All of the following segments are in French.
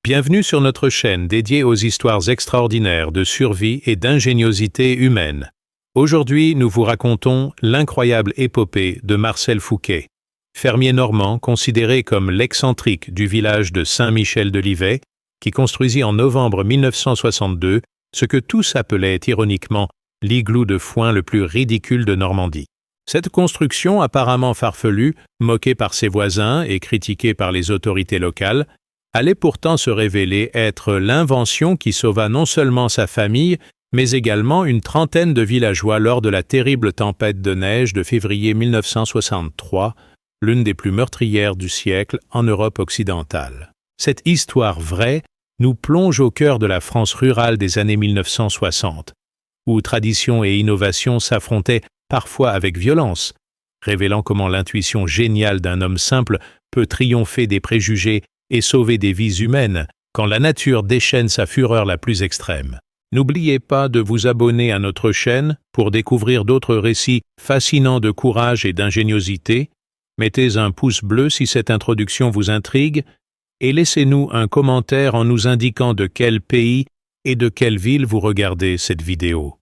Bienvenue sur notre chaîne dédiée aux histoires extraordinaires de survie et d'ingéniosité humaine. Aujourd'hui, nous vous racontons l'incroyable épopée de Marcel Fouquet, fermier normand considéré comme l'excentrique du village de Saint-Michel-de-Livet, qui construisit en novembre 1962 ce que tous appelaient ironiquement l'igloo de foin le plus ridicule de Normandie. Cette construction apparemment farfelue, moquée par ses voisins et critiquée par les autorités locales, allait pourtant se révéler être l'invention qui sauva non seulement sa famille, mais également une trentaine de villageois lors de la terrible tempête de neige de février 1963, l'une des plus meurtrières du siècle en Europe occidentale. Cette histoire vraie nous plonge au cœur de la France rurale des années 1960, où tradition et innovation s'affrontaient parfois avec violence, révélant comment l'intuition géniale d'un homme simple peut triompher des préjugés et sauver des vies humaines quand la nature déchaîne sa fureur la plus extrême. N'oubliez pas de vous abonner à notre chaîne pour découvrir d'autres récits fascinants de courage et d'ingéniosité. Mettez un pouce bleu si cette introduction vous intrigue et laissez-nous un commentaire en nous indiquant de quel pays et de quelle ville vous regardez cette vidéo.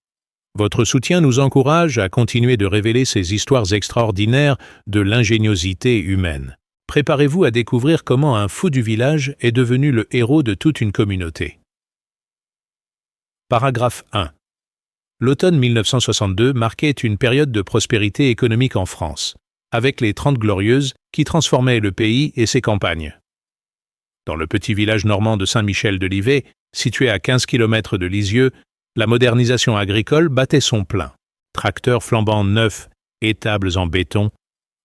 Votre soutien nous encourage à continuer de révéler ces histoires extraordinaires de l'ingéniosité humaine. Préparez-vous à découvrir comment un fou du village est devenu le héros de toute une communauté. Paragraphe 1. L'automne 1962 marquait une période de prospérité économique en France, avec les 30 Glorieuses qui transformaient le pays et ses campagnes. Dans le petit village normand de Saint-Michel-de-Livet, situé à 15 km de Lisieux, la modernisation agricole battait son plein. Tracteurs flambant neufs, étables en béton,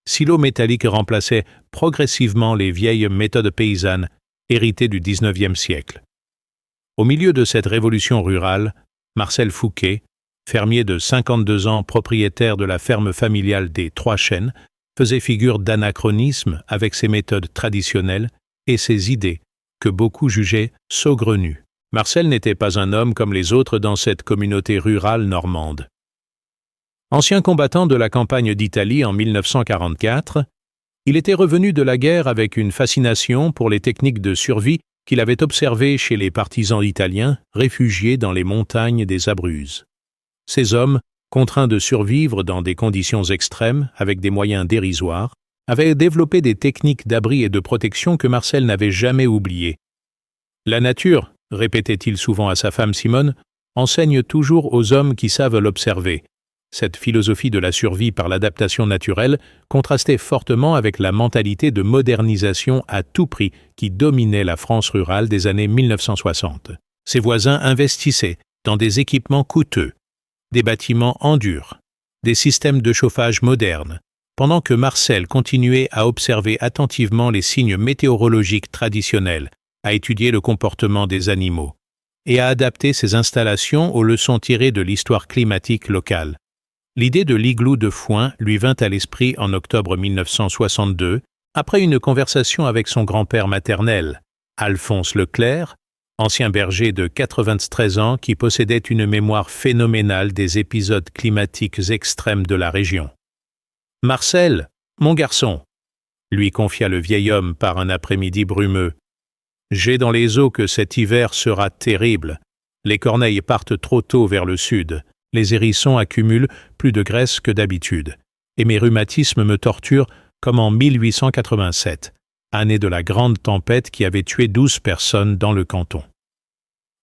silos métalliques remplaçaient progressivement les vieilles méthodes paysannes héritées du XIXe siècle. Au milieu de cette révolution rurale, Marcel Fouquet, fermier de 52 ans propriétaire de la ferme familiale des Trois Chênes, faisait figure d'anachronisme avec ses méthodes traditionnelles et ses idées que beaucoup jugeaient saugrenues. Marcel n'était pas un homme comme les autres dans cette communauté rurale normande. Ancien combattant de la campagne d'Italie en 1944, il était revenu de la guerre avec une fascination pour les techniques de survie qu'il avait observées chez les partisans italiens réfugiés dans les montagnes des Abruzzes. Ces hommes, contraints de survivre dans des conditions extrêmes avec des moyens dérisoires, avaient développé des techniques d'abri et de protection que Marcel n'avait jamais oubliées. La nature, répétait-il souvent à sa femme Simone, enseigne toujours aux hommes qui savent l'observer. Cette philosophie de la survie par l'adaptation naturelle contrastait fortement avec la mentalité de modernisation à tout prix qui dominait la France rurale des années 1960. Ses voisins investissaient dans des équipements coûteux, des bâtiments en dur, des systèmes de chauffage modernes, pendant que Marcel continuait à observer attentivement les signes météorologiques traditionnels, à étudier le comportement des animaux et à adapter ses installations aux leçons tirées de l'histoire climatique locale. L'idée de l'igloo de foin lui vint à l'esprit en octobre 1962, après une conversation avec son grand-père maternel, Alphonse Leclerc, ancien berger de 93 ans qui possédait une mémoire phénoménale des épisodes climatiques extrêmes de la région. « Marcel, mon garçon », lui confia le vieil homme par un après-midi brumeux, « j'ai dans les os que cet hiver sera terrible. Les corneilles partent trop tôt vers le sud. Les hérissons accumulent plus de graisse que d'habitude, et mes rhumatismes me torturent comme en 1887, année de la grande tempête qui avait tué 12 personnes dans le canton. »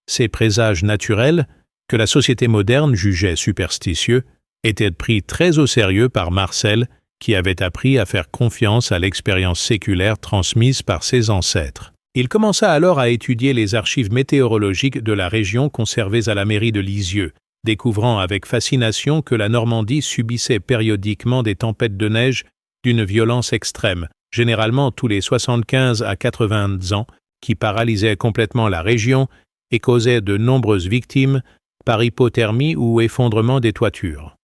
Ces présages naturels, que la société moderne jugeait superstitieux, étaient pris très au sérieux par Marcel, qui avait appris à faire confiance à l'expérience séculaire transmise par ses ancêtres. Il commença alors à étudier les archives météorologiques de la région conservées à la mairie de Lisieux, découvrant avec fascination que la Normandie subissait périodiquement des tempêtes de neige d'une violence extrême, généralement tous les 75 à 80 ans, qui paralysaient complètement la région et causaient de nombreuses victimes par hypothermie ou effondrement des toitures.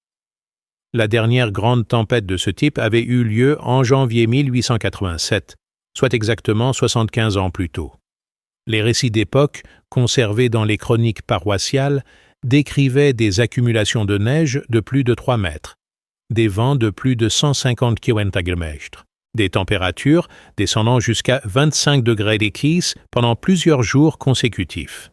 La dernière grande tempête de ce type avait eu lieu en janvier 1887, soit exactement 75 ans plus tôt. Les récits d'époque, conservés dans les chroniques paroissiales, décrivaient des accumulations de neige de plus de 3 mètres, des vents de plus de 150 km/h, des températures descendant jusqu'à 25 degrés d'équise pendant plusieurs jours consécutifs.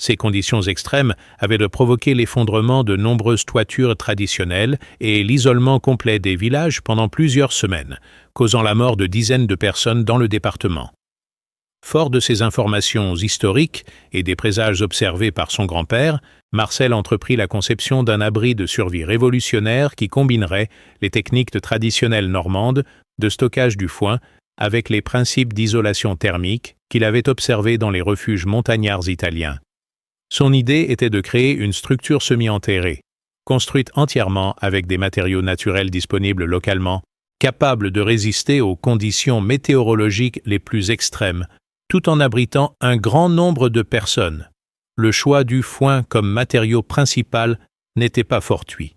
Ces conditions extrêmes avaient provoqué l'effondrement de nombreuses toitures traditionnelles et l'isolement complet des villages pendant plusieurs semaines, causant la mort de dizaines de personnes dans le département. Fort de ces informations historiques et des présages observés par son grand-père, Marcel entreprit la conception d'un abri de survie révolutionnaire qui combinerait les techniques traditionnelles normandes de stockage du foin avec les principes d'isolation thermique qu'il avait observés dans les refuges montagnards italiens. Son idée était de créer une structure semi-enterrée, construite entièrement avec des matériaux naturels disponibles localement, capable de résister aux conditions météorologiques les plus extrêmes, tout en abritant un grand nombre de personnes. Le choix du foin comme matériau principal n'était pas fortuit.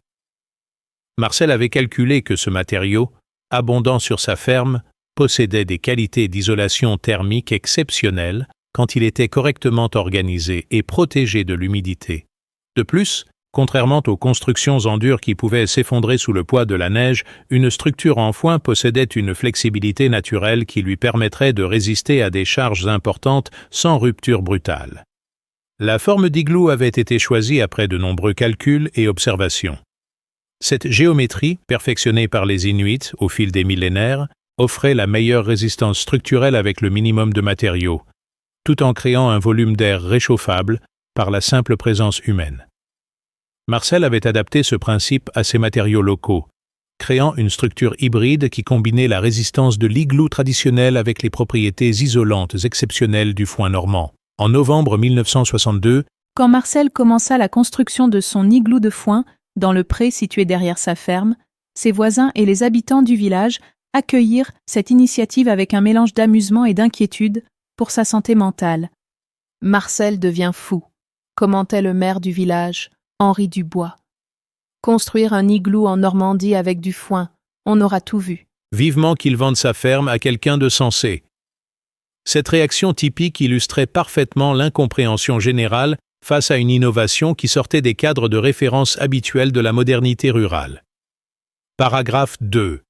Marcel avait calculé que ce matériau, abondant sur sa ferme, possédait des qualités d'isolation thermique exceptionnelles quand il était correctement organisé et protégé de l'humidité. De plus, contrairement aux constructions en dur qui pouvaient s'effondrer sous le poids de la neige, une structure en foin possédait une flexibilité naturelle qui lui permettrait de résister à des charges importantes sans rupture brutale. La forme d'igloo avait été choisie après de nombreux calculs et observations. Cette géométrie, perfectionnée par les Inuits au fil des millénaires, offrait la meilleure résistance structurelle avec le minimum de matériaux, tout en créant un volume d'air réchauffable par la simple présence humaine. Marcel avait adapté ce principe à ses matériaux locaux, créant une structure hybride qui combinait la résistance de l'igloo traditionnel avec les propriétés isolantes exceptionnelles du foin normand. En novembre 1962, quand Marcel commença la construction de son igloo de foin dans le pré situé derrière sa ferme, ses voisins et les habitants du village accueillirent cette initiative avec un mélange d'amusement et d'inquiétude pour sa santé mentale. « Marcel devient fou », commentait le maire du village, Henri Dubois. « Construire un igloo en Normandie avec du foin, on aura tout vu. » Vivement qu'il vende sa ferme à quelqu'un de sensé. Cette réaction typique illustrait parfaitement l'incompréhension générale face à une innovation qui sortait des cadres de référence habituels de la modernité rurale. Paragraphe 2.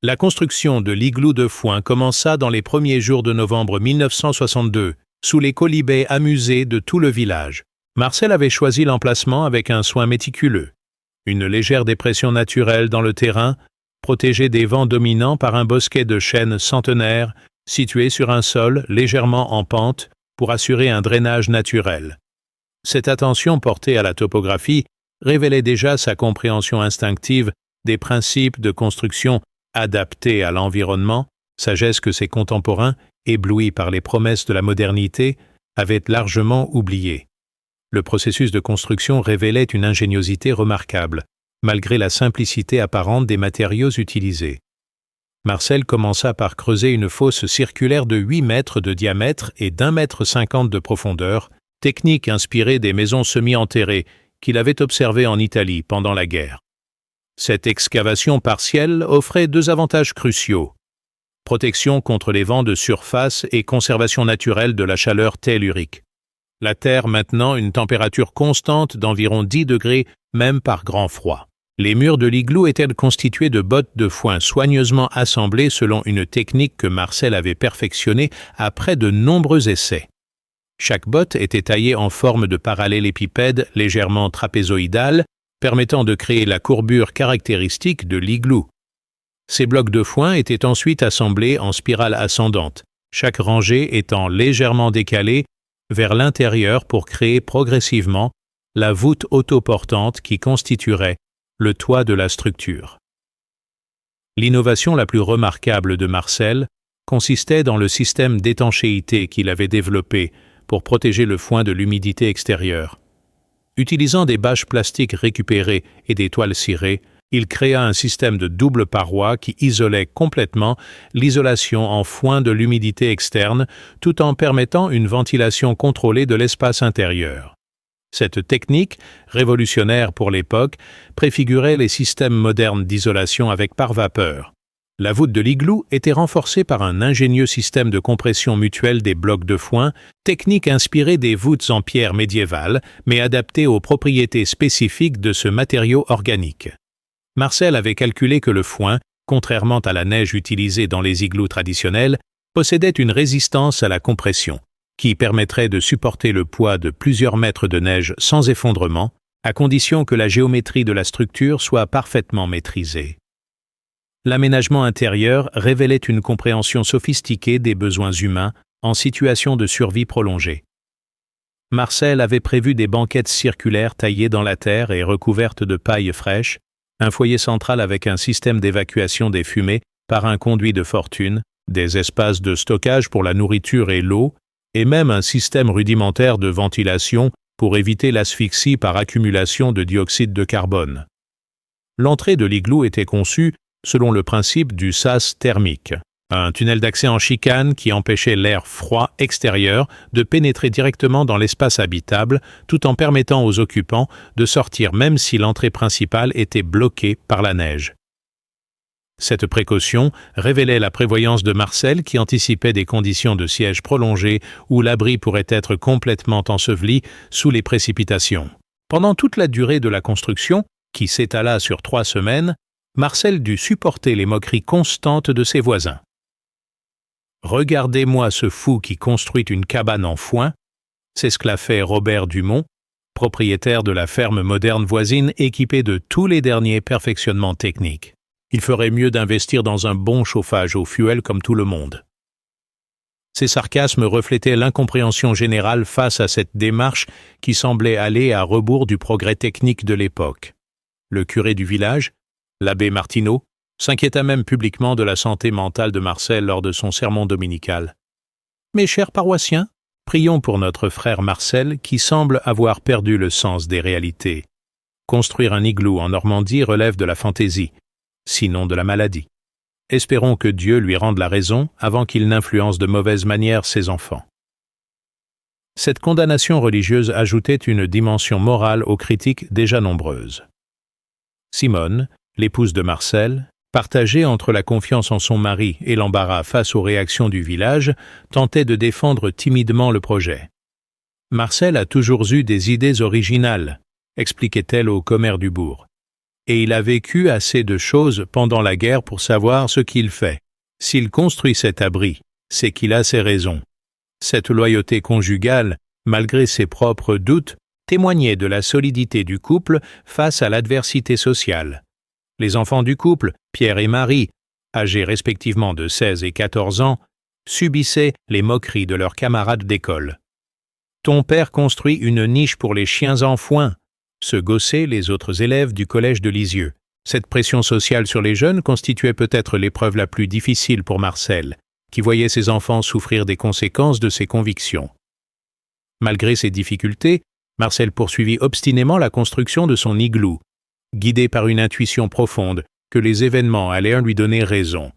La construction de l'igloo de foin commença dans les premiers jours de novembre 1962, sous les quolibets amusés de tout le village. Marcel avait choisi l'emplacement avec un soin méticuleux. Une légère dépression naturelle dans le terrain, protégée des vents dominants par un bosquet de chênes centenaires, situé sur un sol légèrement en pente pour assurer un drainage naturel. Cette attention portée à la topographie révélait déjà sa compréhension instinctive des principes de construction adaptés à l'environnement, sagesse que ses contemporains, éblouis par les promesses de la modernité, avaient largement oubliée. Le processus de construction révélait une ingéniosité remarquable, malgré la simplicité apparente des matériaux utilisés. Marcel commença par creuser une fosse circulaire de 8 mètres de diamètre et d'1,50 m de profondeur, technique inspirée des maisons semi-enterrées qu'il avait observées en Italie pendant la guerre. Cette excavation partielle offrait 2 avantages cruciaux: protection contre les vents de surface et conservation naturelle de la chaleur tellurique. La terre maintenant une température constante d'environ 10 degrés, même par grand froid. Les murs de l'igloo étaient constitués de bottes de foin soigneusement assemblées selon une technique que Marcel avait perfectionnée après de nombreux essais. Chaque botte était taillée en forme de parallélépipède légèrement trapézoïdal, permettant de créer la courbure caractéristique de l'igloo. Ces blocs de foin étaient ensuite assemblés en spirale ascendante, chaque rangée étant légèrement décalée vers l'intérieur pour créer progressivement la voûte autoportante qui constituerait le toit de la structure. L'innovation la plus remarquable de Marcel consistait dans le système d'étanchéité qu'il avait développé pour protéger le foin de l'humidité extérieure. Utilisant des bâches plastiques récupérées et des toiles cirées, il créa un système de double paroi qui isolait complètement l'isolation en foin de l'humidité externe tout en permettant une ventilation contrôlée de l'espace intérieur. Cette technique, révolutionnaire pour l'époque, préfigurait les systèmes modernes d'isolation avec pare-vapeur. La voûte de l'igloo était renforcée par un ingénieux système de compression mutuelle des blocs de foin, technique inspirée des voûtes en pierre médiévale, mais adaptée aux propriétés spécifiques de ce matériau organique. Marcel avait calculé que le foin, contrairement à la neige utilisée dans les igloos traditionnels, possédait une résistance à la compression, qui permettrait de supporter le poids de plusieurs mètres de neige sans effondrement, à condition que la géométrie de la structure soit parfaitement maîtrisée. L'aménagement intérieur révélait une compréhension sophistiquée des besoins humains en situation de survie prolongée. Marcel avait prévu des banquettes circulaires taillées dans la terre et recouvertes de paille fraîche, un foyer central avec un système d'évacuation des fumées par un conduit de fortune, des espaces de stockage pour la nourriture et l'eau, et même un système rudimentaire de ventilation pour éviter l'asphyxie par accumulation de dioxyde de carbone. L'entrée de l'igloo était conçue selon le principe du sas thermique, un tunnel d'accès en chicane qui empêchait l'air froid extérieur de pénétrer directement dans l'espace habitable tout en permettant aux occupants de sortir même si l'entrée principale était bloquée par la neige. Cette précaution révélait la prévoyance de Marcel qui anticipait des conditions de siège prolongées où l'abri pourrait être complètement enseveli sous les précipitations. Pendant toute la durée de la construction, qui s'étala sur 3 semaines, Marcel dut supporter les moqueries constantes de ses voisins. « Regardez-moi ce fou qui construit une cabane en foin », s'esclaffait Robert Dumont, propriétaire de la ferme moderne voisine équipée de tous les derniers perfectionnements techniques. Il ferait mieux d'investir dans un bon chauffage au fioul comme tout le monde. Ces sarcasmes reflétaient l'incompréhension générale face à cette démarche qui semblait aller à rebours du progrès technique de l'époque. Le curé du village, l'abbé Martineau, s'inquiéta même publiquement de la santé mentale de Marcel lors de son sermon dominical. « Mes chers paroissiens, prions pour notre frère Marcel qui semble avoir perdu le sens des réalités. Construire un igloo en Normandie relève de la fantaisie, sinon de la maladie. Espérons que Dieu lui rende la raison avant qu'il n'influence de mauvaise manière ses enfants. » Cette condamnation religieuse ajoutait une dimension morale aux critiques déjà nombreuses. Simone, l'épouse de Marcel, partagée entre la confiance en son mari et l'embarras face aux réactions du village, tentait de défendre timidement le projet. « Marcel a toujours eu des idées originales », expliquait-elle au commère du bourg. Et il a vécu assez de choses pendant la guerre pour savoir ce qu'il fait. S'il construit cet abri, c'est qu'il a ses raisons. Cette loyauté conjugale, malgré ses propres doutes, témoignait de la solidité du couple face à l'adversité sociale. Les enfants du couple, Pierre et Marie, âgés respectivement de 16 et 14 ans, subissaient les moqueries de leurs camarades d'école. « Ton père construit une niche pour les chiens en foin », se gaussaient les autres élèves du collège de Lisieux. Cette pression sociale sur les jeunes constituait peut-être l'épreuve la plus difficile pour Marcel, qui voyait ses enfants souffrir des conséquences de ses convictions. Malgré ces difficultés, Marcel poursuivit obstinément la construction de son igloo, guidé par une intuition profonde que les événements allaient lui donner raison.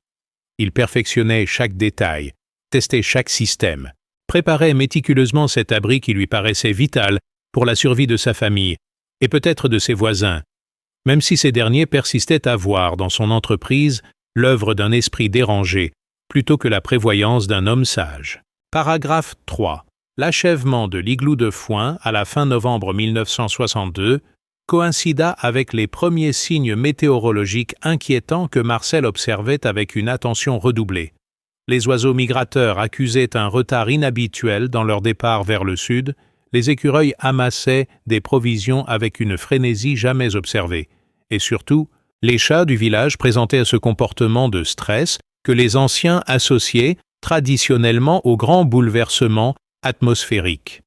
Il perfectionnait chaque détail, testait chaque système, préparait méticuleusement cet abri qui lui paraissait vital pour la survie de sa famille, et peut-être de ses voisins, même si ces derniers persistaient à voir dans son entreprise l'œuvre d'un esprit dérangé, plutôt que la prévoyance d'un homme sage. Paragraphe 3. L'achèvement de l'igloo de foin à la fin novembre 1962 coïncida avec les premiers signes météorologiques inquiétants que Marcel observait avec une attention redoublée. Les oiseaux migrateurs accusaient un retard inhabituel dans leur départ vers le sud, les écureuils amassaient des provisions avec une frénésie jamais observée. Et surtout, les chats du village présentaient ce comportement de stress que les anciens associaient traditionnellement aux grands bouleversements atmosphériques.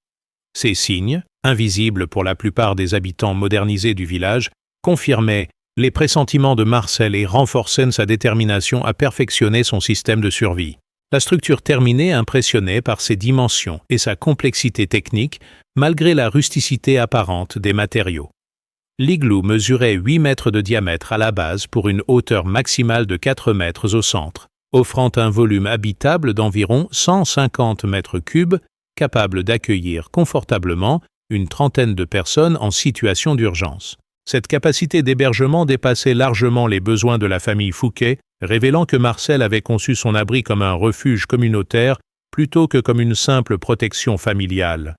Ces signes, invisibles pour la plupart des habitants modernisés du village, confirmaient les pressentiments de Marcel et renforçaient sa détermination à perfectionner son système de survie. La structure terminée impressionnait par ses dimensions et sa complexité technique, malgré la rusticité apparente des matériaux. L'igloo mesurait 8 mètres de diamètre à la base pour une hauteur maximale de 4 mètres au centre, offrant un volume habitable d'environ 150 mètres cubes, capable d'accueillir confortablement une trentaine de personnes en situation d'urgence. Cette capacité d'hébergement dépassait largement les besoins de la famille Fouquet, révélant que Marcel avait conçu son abri comme un refuge communautaire plutôt que comme une simple protection familiale.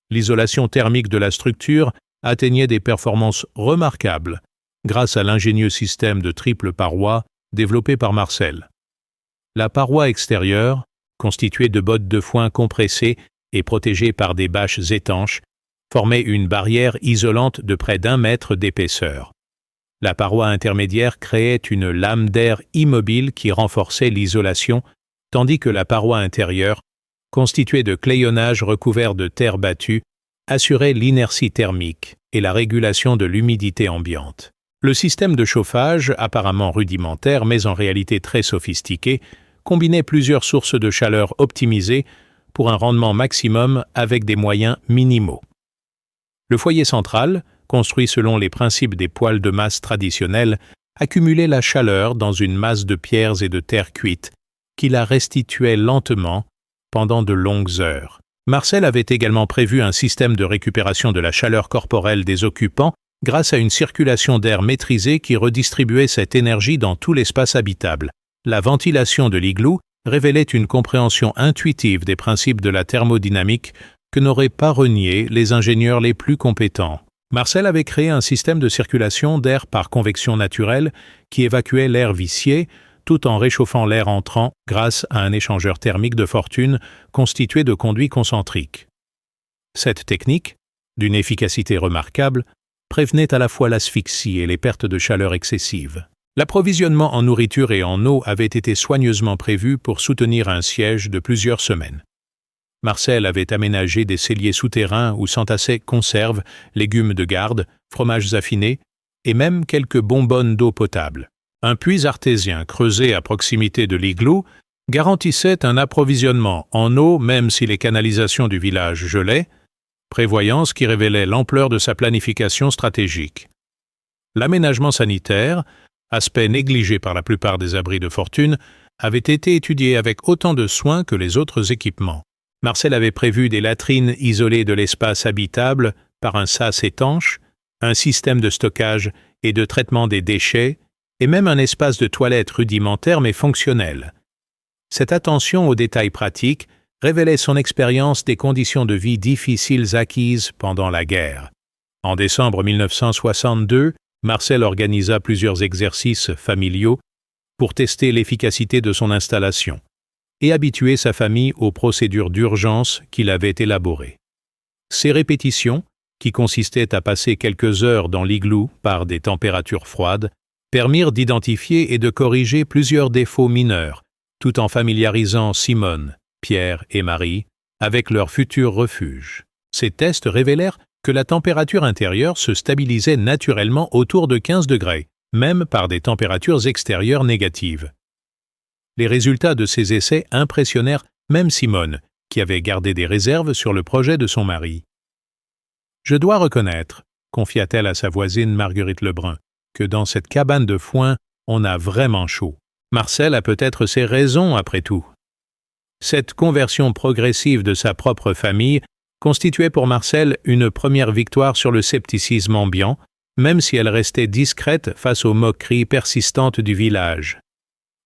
L'isolation thermique de la structure atteignait des performances remarquables grâce à l'ingénieux système de triple paroi développé par Marcel. La paroi extérieure, constituée de bottes de foin compressées et protégée par des bâches étanches, formait une barrière isolante de près d'1 mètre d'épaisseur. La paroi intermédiaire créait une lame d'air immobile qui renforçait l'isolation, tandis que la paroi intérieure, constituée de clayonnage recouvert de terre battue, assurait l'inertie thermique et la régulation de l'humidité ambiante. Le système de chauffage, apparemment rudimentaire mais en réalité très sophistiqué, combinait plusieurs sources de chaleur optimisées pour un rendement maximum avec des moyens minimaux. Le foyer central, construit selon les principes des poêles de masse traditionnels, accumulait la chaleur dans une masse de pierres et de terre cuite qui la restituait lentement pendant de longues heures. Marcel avait également prévu un système de récupération de la chaleur corporelle des occupants grâce à une circulation d'air maîtrisée qui redistribuait cette énergie dans tout l'espace habitable. La ventilation de l'igloo révélait une compréhension intuitive des principes de la thermodynamique que n'auraient pas renié les ingénieurs les plus compétents. Marcel avait créé un système de circulation d'air par convection naturelle qui évacuait l'air vicié tout en réchauffant l'air entrant grâce à un échangeur thermique de fortune constitué de conduits concentriques. Cette technique, d'une efficacité remarquable, prévenait à la fois l'asphyxie et les pertes de chaleur excessives. L'approvisionnement en nourriture et en eau avait été soigneusement prévu pour soutenir un siège de plusieurs semaines. Marcel avait aménagé des celliers souterrains où s'entassaient conserves, légumes de garde, fromages affinés et même quelques bonbonnes d'eau potable. Un puits artésien creusé à proximité de l'igloo garantissait un approvisionnement en eau même si les canalisations du village gelaient, prévoyance qui révélait l'ampleur de sa planification stratégique. L'aménagement sanitaire, aspect négligé par la plupart des abris de fortune, avait été étudié avec autant de soin que les autres équipements. Marcel avait prévu des latrines isolées de l'espace habitable par un sas étanche, un système de stockage et de traitement des déchets, et même un espace de toilette rudimentaire mais fonctionnel. Cette attention aux détails pratiques révélait son expérience des conditions de vie difficiles acquises pendant la guerre. En décembre 1962, Marcel organisa plusieurs exercices familiaux pour tester l'efficacité de son installation et habituer sa famille aux procédures d'urgence qu'il avait élaborées. Ces répétitions, qui consistaient à passer quelques heures dans l'igloo par des températures froides, permirent d'identifier et de corriger plusieurs défauts mineurs, tout en familiarisant Simone, Pierre et Marie avec leur futur refuge. Ces tests révélèrent que la température intérieure se stabilisait naturellement autour de 15 degrés, même par des températures extérieures négatives. Les résultats de ces essais impressionnèrent même Simone, qui avait gardé des réserves sur le projet de son mari. « Je dois reconnaître, » confia-t-elle à sa voisine Marguerite Lebrun, que dans cette cabane de foin, on a vraiment chaud. Marcel a peut-être ses raisons après tout. Cette conversion progressive de sa propre famille constituait pour Marcel une première victoire sur le scepticisme ambiant, même si elle restait discrète face aux moqueries persistantes du village.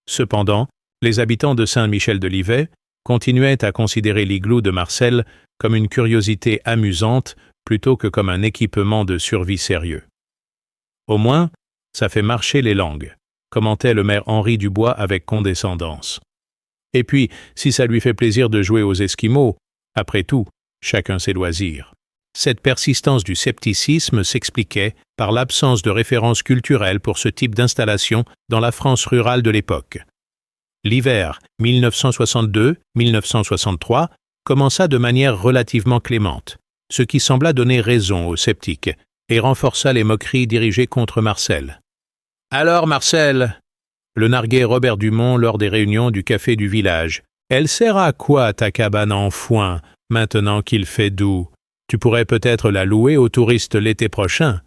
Cependant, les habitants de Saint-Michel-de-Livet continuaient à considérer l'igloo de Marcel comme une curiosité amusante plutôt que comme un équipement de survie sérieux. « Au moins, ça fait marcher les langues », commentait le maire Henri Dubois avec condescendance. Et puis, si ça lui fait plaisir de jouer aux Esquimaux, après tout, chacun ses loisirs. Cette persistance du scepticisme s'expliquait par l'absence de références culturelles pour ce type d'installation dans la France rurale de l'époque. L'hiver 1962-1963 commença de manière relativement clémente, ce qui sembla donner raison aux sceptiques et renforça les moqueries dirigées contre Marcel. « Alors, Marcel !» le narguait Robert Dumont lors des réunions du café du village. « Elle sert à quoi ta cabane en foin, maintenant qu'il fait doux? Tu pourrais peut-être la louer aux touristes l'été prochain. »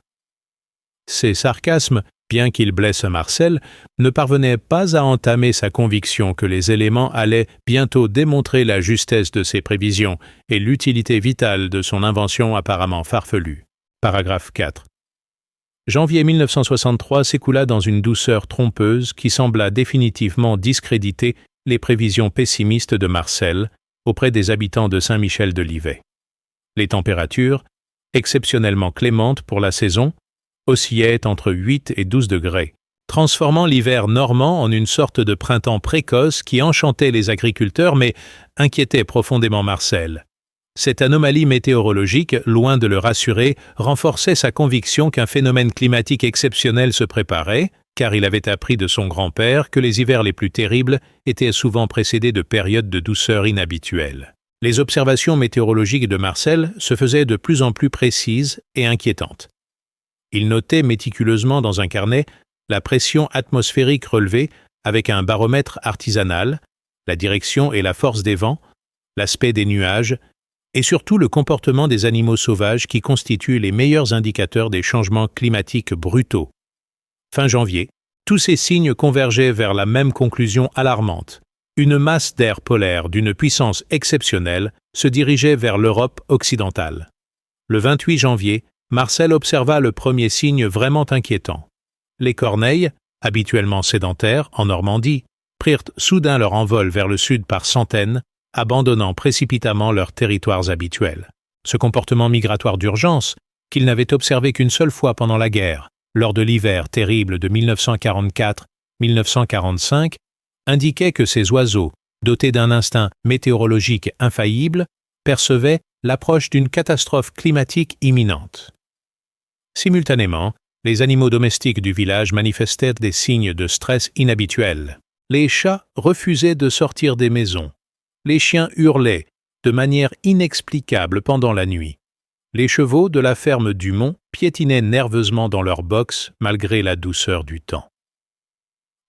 Ces sarcasmes, bien qu'ils blessent Marcel, ne parvenaient pas à entamer sa conviction que les éléments allaient bientôt démontrer la justesse de ses prévisions et l'utilité vitale de son invention apparemment farfelue. Paragraphe 4. Janvier 1963 s'écoula dans une douceur trompeuse qui sembla définitivement discréditer les prévisions pessimistes de Marcel auprès des habitants de Saint-Michel-de-Livet. Les températures, exceptionnellement clémentes pour la saison, oscillaient entre 8 et 12 degrés, transformant l'hiver normand en une sorte de printemps précoce qui enchantait les agriculteurs mais inquiétait profondément Marcel. Cette anomalie météorologique, loin de le rassurer, renforçait sa conviction qu'un phénomène climatique exceptionnel se préparait, car il avait appris de son grand-père que les hivers les plus terribles étaient souvent précédés de périodes de douceur inhabituelles. Les observations météorologiques de Marcel se faisaient de plus en plus précises et inquiétantes. Il notait méticuleusement dans un carnet la pression atmosphérique relevée avec un baromètre artisanal, la direction et la force des vents, l'aspect des nuages, et surtout le comportement des animaux sauvages qui constituent les meilleurs indicateurs des changements climatiques brutaux. Fin janvier, tous ces signes convergeaient vers la même conclusion alarmante. Une masse d'air polaire d'une puissance exceptionnelle se dirigeait vers l'Europe occidentale. Le 28 janvier, Marcel observa le premier signe vraiment inquiétant. Les corneilles, habituellement sédentaires en Normandie, prirent soudain leur envol vers le sud par centaines, abandonnant précipitamment leurs territoires habituels. Ce comportement migratoire d'urgence, qu'ils n'avaient observé qu'une seule fois pendant la guerre, lors de l'hiver terrible de 1944-1945, indiquait que ces oiseaux, dotés d'un instinct météorologique infaillible, percevaient l'approche d'une catastrophe climatique imminente. Simultanément, les animaux domestiques du village manifestaient des signes de stress inhabituels. Les chats refusaient de sortir des maisons. Les chiens hurlaient de manière inexplicable pendant la nuit. Les chevaux de la ferme Dumont piétinaient nerveusement dans leur box malgré la douceur du temps.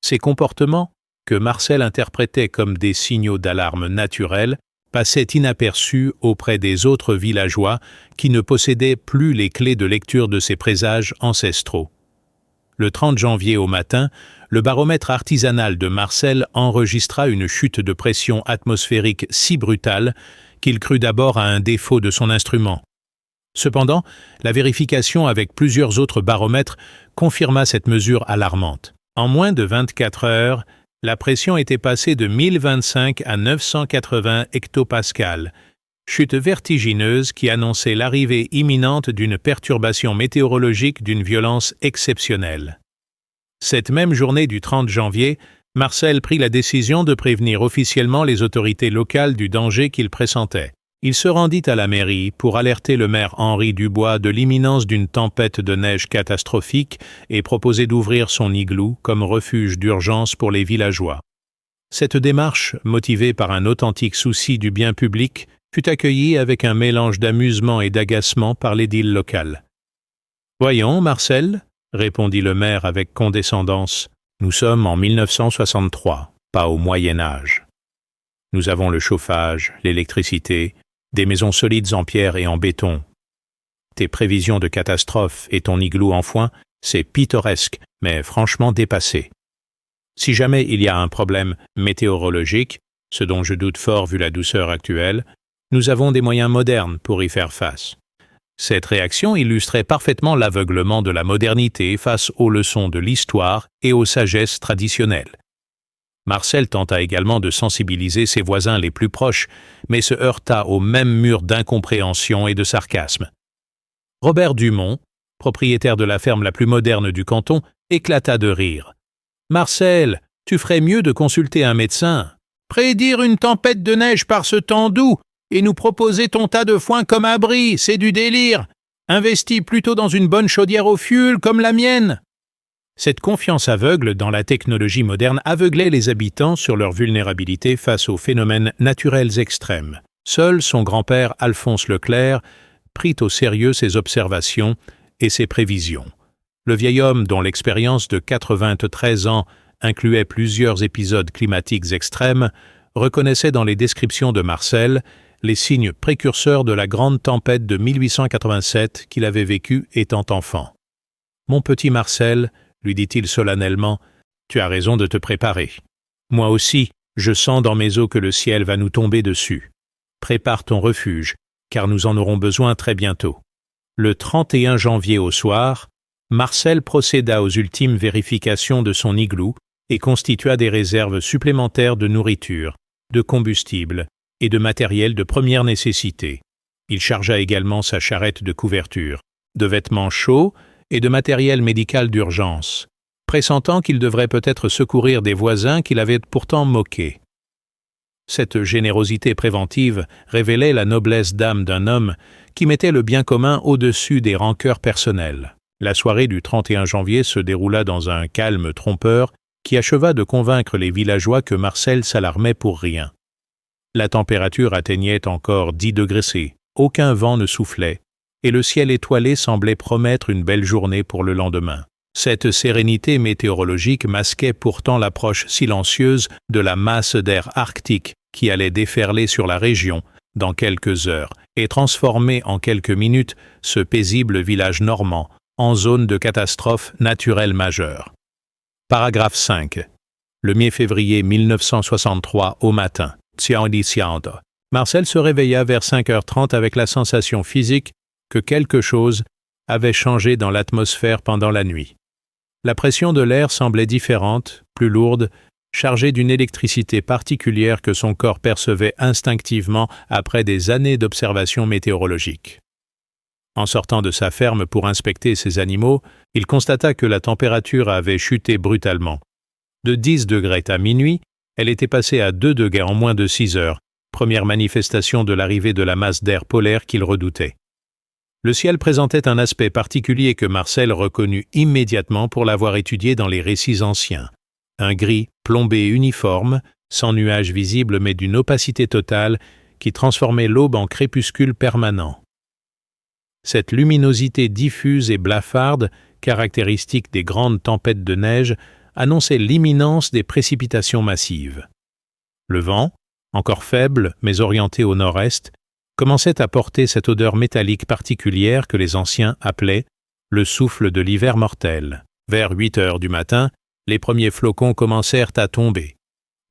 Ces comportements, que Marcel interprétait comme des signaux d'alarme naturels, passaient inaperçus auprès des autres villageois qui ne possédaient plus les clés de lecture de ces présages ancestraux. Le 30 janvier au matin, le baromètre artisanal de Marcel enregistra une chute de pression atmosphérique si brutale qu'il crut d'abord à un défaut de son instrument. Cependant, la vérification avec plusieurs autres baromètres confirma cette mesure alarmante. En moins de 24 heures, la pression était passée de 1025 à 980 hectopascales, chute vertigineuse qui annonçait l'arrivée imminente d'une perturbation météorologique d'une violence exceptionnelle. Cette même journée du 30 janvier, Marcel prit la décision de prévenir officiellement les autorités locales du danger qu'il pressentait. Il se rendit à la mairie pour alerter le maire Henri Dubois de l'imminence d'une tempête de neige catastrophique et proposer d'ouvrir son igloo comme refuge d'urgence pour les villageois. Cette démarche, motivée par un authentique souci du bien public, fut accueillie avec un mélange d'amusement et d'agacement par l'édile locale. « Voyons, Marcel, » répondit le maire avec condescendance, « nous sommes en 1963, pas au Moyen Âge. Nous avons le chauffage, l'électricité, des maisons solides en pierre et en béton. Tes prévisions de catastrophe et ton igloo en foin, c'est pittoresque, mais franchement dépassé. Si jamais il y a un problème météorologique, ce dont je doute fort vu la douceur actuelle, nous avons des moyens modernes pour y faire face. » Cette réaction illustrait parfaitement l'aveuglement de la modernité face aux leçons de l'histoire et aux sagesses traditionnelles. Marcel tenta également de sensibiliser ses voisins les plus proches, mais se heurta au même mur d'incompréhension et de sarcasme. Robert Dumont, propriétaire de la ferme la plus moderne du canton, éclata de rire. « Marcel, tu ferais mieux de consulter un médecin. Prédire une tempête de neige par ce temps doux et nous proposer ton tas de foin comme abri, c'est du délire. Investis plutôt dans une bonne chaudière au fioul comme la mienne. » Cette confiance aveugle dans la technologie moderne aveuglait les habitants sur leur vulnérabilité face aux phénomènes naturels extrêmes. Seul son grand-père Alphonse Leclerc prit au sérieux ses observations et ses prévisions. Le vieil homme, dont l'expérience de 93 ans incluait plusieurs épisodes climatiques extrêmes, reconnaissait dans les descriptions de Marcel les signes précurseurs de la grande tempête de 1887 qu'il avait vécue étant enfant. « Mon petit Marcel, » lui dit-il solennellement, « tu as raison de te préparer. Moi aussi, je sens dans mes os que le ciel va nous tomber dessus. Prépare ton refuge, car nous en aurons besoin très bientôt. » Le 31 janvier au soir, Marcel procéda aux ultimes vérifications de son igloo et constitua des réserves supplémentaires de nourriture, de combustible et de matériel de première nécessité. Il chargea également sa charrette de couverture, de vêtements chauds et de matériel médical d'urgence. pressentant qu'il devrait peut-être secourir des voisins qu'il avait pourtant moqués. Cette générosité préventive révélait la noblesse d'âme d'un homme qui mettait le bien commun au-dessus des rancœurs personnelles. La soirée du 31 janvier se déroula dans un calme trompeur qui acheva de convaincre les villageois que Marcel s'alarmait pour rien. La température atteignait encore 10 degrés C, aucun vent ne soufflait, et le ciel étoilé semblait promettre une belle journée pour le lendemain. Cette sérénité météorologique masquait pourtant l'approche silencieuse de la masse d'air arctique qui allait déferler sur la région dans quelques heures et transformer en quelques minutes ce paisible village normand en zone de catastrophe naturelle majeure. Paragraphe 5. Le mi-février 1963 au matin, Marcel se réveilla vers 5h30 avec la sensation physique que quelque chose avait changé dans l'atmosphère pendant la nuit. La pression de l'air semblait différente, plus lourde, chargée d'une électricité particulière que son corps percevait instinctivement après des années d'observation météorologique. En sortant de sa ferme pour inspecter ses animaux, il constata que la température avait chuté brutalement. De 10 degrés à minuit, elle était passée à 2 degrés en moins de 6 heures, première manifestation de l'arrivée de la masse d'air polaire qu'il redoutait. Le ciel présentait un aspect particulier que Marcel reconnut immédiatement pour l'avoir étudié dans les récits anciens. Un gris plombé uniforme, sans nuages visibles mais d'une opacité totale qui transformait l'aube en crépuscule permanent. Cette luminosité diffuse et blafarde, caractéristique des grandes tempêtes de neige, annonçait l'imminence des précipitations massives. Le vent, encore faible mais orienté au nord-est, commençait à porter cette odeur métallique particulière que les anciens appelaient le souffle de l'hiver mortel. Vers 8 heures du matin, les premiers flocons commencèrent à tomber,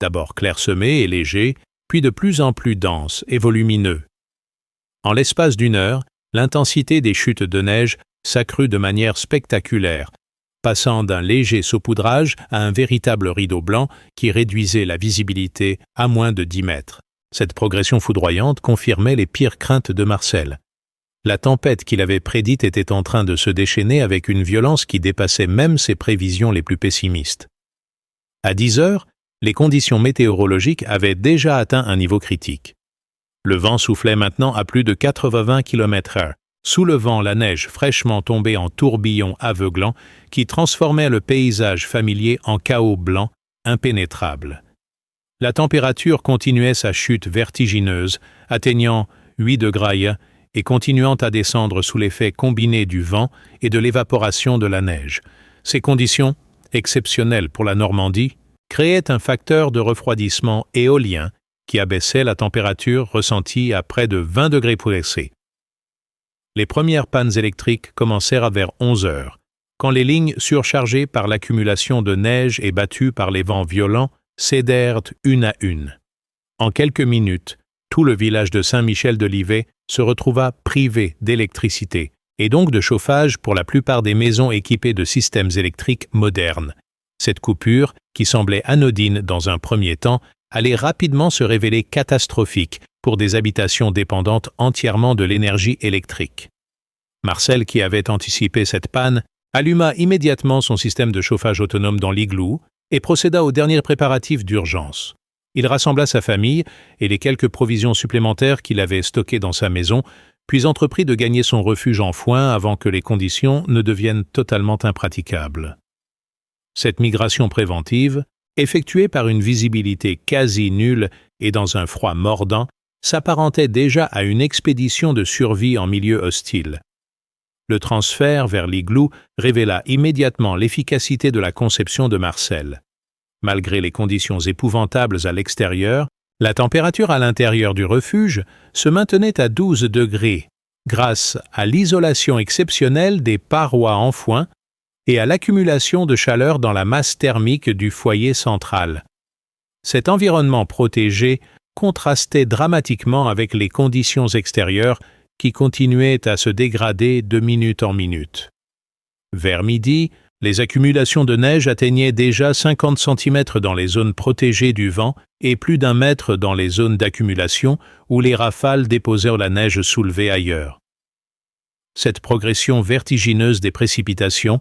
d'abord clairsemés et légers, puis de plus en plus denses et volumineux. En l'espace d'une heure, l'intensité des chutes de neige s'accrut de manière spectaculaire, passant d'un léger saupoudrage à un véritable rideau blanc qui réduisait la visibilité à moins de 10 mètres. Cette progression foudroyante confirmait les pires craintes de Marcel. La tempête qu'il avait prédite était en train de se déchaîner avec une violence qui dépassait même ses prévisions les plus pessimistes. À 10 heures, les conditions météorologiques avaient déjà atteint un niveau critique. Le vent soufflait maintenant à plus de 80 km/h, soulevant la neige fraîchement tombée en tourbillons aveuglants qui transformaient le paysage familier en chaos blanc, impénétrable. La température continuait sa chute vertigineuse, atteignant 8 degrés et continuant à descendre sous l'effet combiné du vent et de l'évaporation de la neige. Ces conditions, exceptionnelles pour la Normandie, créaient un facteur de refroidissement éolien qui abaissait la température ressentie à près de 20 degrés C. Les premières pannes électriques commencèrent vers 11 heures, quand les lignes surchargées par l'accumulation de neige et battues par les vents violents cédèrent une à une. En quelques minutes, tout le village de Saint-Michel-de-Livet se retrouva privé d'électricité et donc de chauffage pour la plupart des maisons équipées de systèmes électriques modernes. Cette coupure, qui semblait anodine dans un premier temps, allait rapidement se révéler catastrophique pour des habitations dépendantes entièrement de l'énergie électrique. Marcel, qui avait anticipé cette panne, alluma immédiatement son système de chauffage autonome dans l'igloo et procéda aux derniers préparatifs d'urgence. Il rassembla sa famille et les quelques provisions supplémentaires qu'il avait stockées dans sa maison, puis entreprit de gagner son refuge en foin avant que les conditions ne deviennent totalement impraticables. Cette migration préventive, effectuée par une visibilité quasi nulle et dans un froid mordant, s'apparentait déjà à une expédition de survie en milieu hostile. Le transfert vers l'igloo révéla immédiatement l'efficacité de la conception de Marcel. Malgré les conditions épouvantables à l'extérieur, la température à l'intérieur du refuge se maintenait à 12 degrés grâce à l'isolation exceptionnelle des parois en foin et à l'accumulation de chaleur dans la masse thermique du foyer central. Cet environnement protégé contrastait dramatiquement avec les conditions extérieures qui continuaient à se dégrader de minute en minute. Vers midi, les accumulations de neige atteignaient déjà 50 cm dans les zones protégées du vent et plus d'1 mètre dans les zones d'accumulation où les rafales déposèrent la neige soulevée ailleurs. Cette progression vertigineuse des précipitations,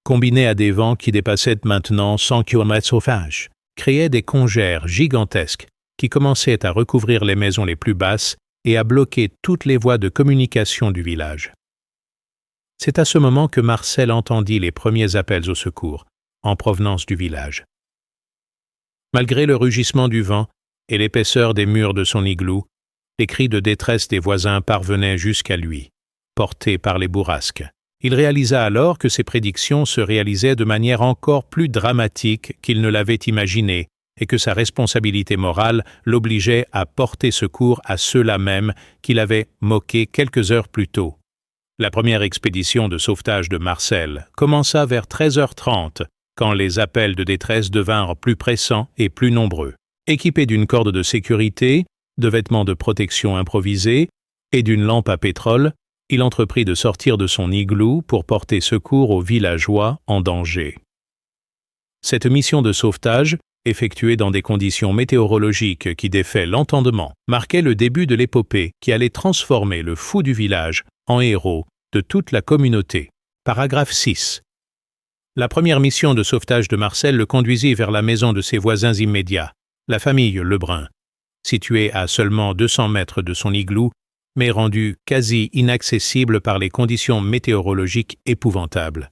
combinés à des vents qui dépassaient maintenant 100 km/h, créaient des congères gigantesques qui commençaient à recouvrir les maisons les plus basses et à bloquer toutes les voies de communication du village. C'est à ce moment que Marcel entendit les premiers appels au secours, en provenance du village. Malgré le rugissement du vent et l'épaisseur des murs de son igloo, les cris de détresse des voisins parvenaient jusqu'à lui, portés par les bourrasques. Il réalisa alors que ses prédictions se réalisaient de manière encore plus dramatique qu'il ne l'avait imaginé et que sa responsabilité morale l'obligeait à porter secours à ceux-là même qu'il avait moqués quelques heures plus tôt. La première expédition de sauvetage de Marcel commença vers 13h30, quand les appels de détresse devinrent plus pressants et plus nombreux. Équipé d'une corde de sécurité, de vêtements de protection improvisés et d'une lampe à pétrole, il entreprit de sortir de son igloo pour porter secours aux villageois en danger. Cette mission de sauvetage, effectuée dans des conditions météorologiques qui défaient l'entendement, marquait le début de l'épopée qui allait transformer le fou du village en héros de toute la communauté. Paragraphe 6. La première mission de sauvetage de Marcel le conduisit vers la maison de ses voisins immédiats, la famille Lebrun, située à seulement 200 mètres de son igloo, mais rendue quasi inaccessible par les conditions météorologiques épouvantables.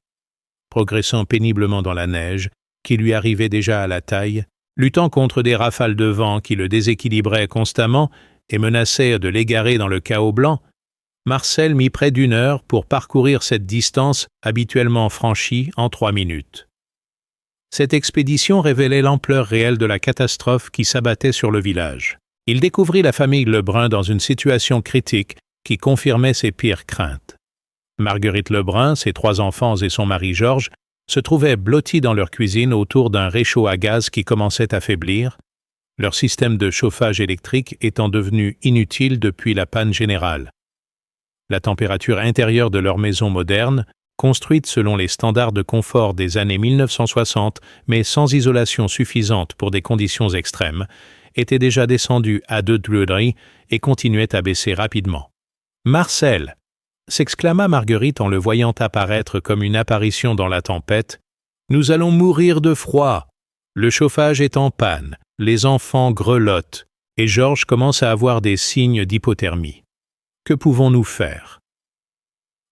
Progressant péniblement dans la neige, qui lui arrivait déjà à la taille, luttant contre des rafales de vent qui le déséquilibraient constamment et menaçaient de l'égarer dans le chaos blanc, Marcel mit près d'1 heure pour parcourir cette distance habituellement franchie en 3 minutes. Cette expédition révélait l'ampleur réelle de la catastrophe qui s'abattait sur le village. Il découvrit la famille Lebrun dans une situation critique qui confirmait ses pires craintes. Marguerite Lebrun, ses 3 enfants et son mari Georges se trouvaient blottis dans leur cuisine autour d'un réchaud à gaz qui commençait à faiblir, leur système de chauffage électrique étant devenu inutile depuis la panne générale. La température intérieure de leur maison moderne, construite selon les standards de confort des années 1960, mais sans isolation suffisante pour des conditions extrêmes, était déjà descendue à 2 degrés et continuait à baisser rapidement. « Marcel !» s'exclama Marguerite en le voyant apparaître comme une apparition dans la tempête. « Nous allons mourir de froid. Le chauffage est en panne, les enfants grelottent, et Georges commence à avoir des signes d'hypothermie. Que pouvons-nous faire ?»